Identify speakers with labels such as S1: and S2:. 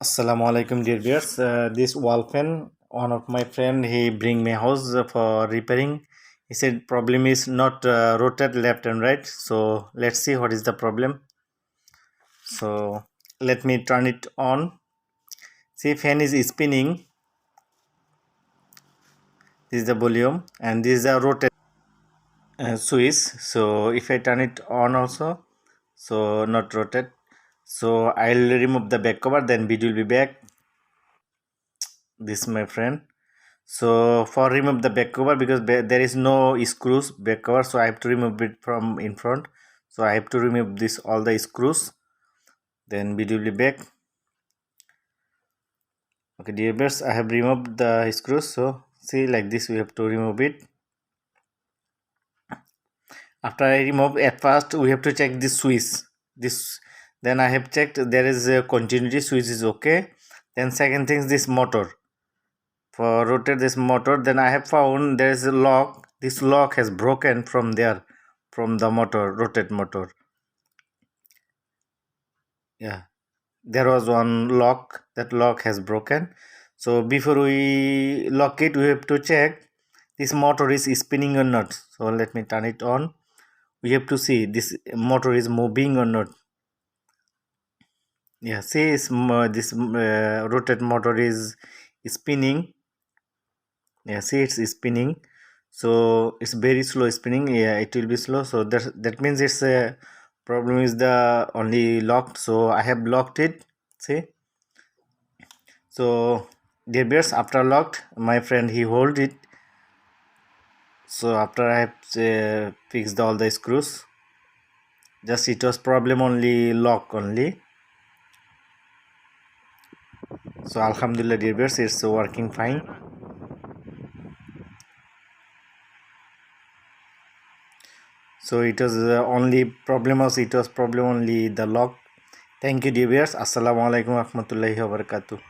S1: Assalamu alaikum dear viewers. This wall fan, one of my friend, he bring me house for repairing. He said problem is not rotate left and right. So let's see what is the problem. So let me turn it on. See, fan is spinning. This is the volume and this is the rotate switch. So if I turn it on also, so not rotate. So I'll remove the back cover, then video will be back. This my friend. So for remove the back cover, because there is no screws back cover, so I have to remove it from in front. So I have to remove this all the screws, then we will be back. Okay dear viewers, I have removed the screws. So see, like this we have to remove it. After I remove, at first we have to check this switch. This, then I have checked there is a continuity switch is okay. Then second thing is this motor. For rotate this motor, then I have found there is a lock. This lock has broken from there, from the motor, rotate motor. Yeah, there was one lock, that lock has broken. So before we lock it, we have to check this motor is spinning or not. So let me turn it on. We have to see this motor is moving or not. Yeah, see, this rotate motor is spinning. Yeah, see, it's spinning. So it's very slow spinning. Yeah, it will be slow. So that means it's a problem is the only locked. So I have locked it. See, so dear viewers, after locked, my friend he hold it. So after I have fixed all the screws, just it was problem only lock only. So alhamdulillah dear viewers, it's working fine. So it was only problem only the lock. Thank you dear viewers. Assalamu alaikum warahmatullahi wabarakatuh.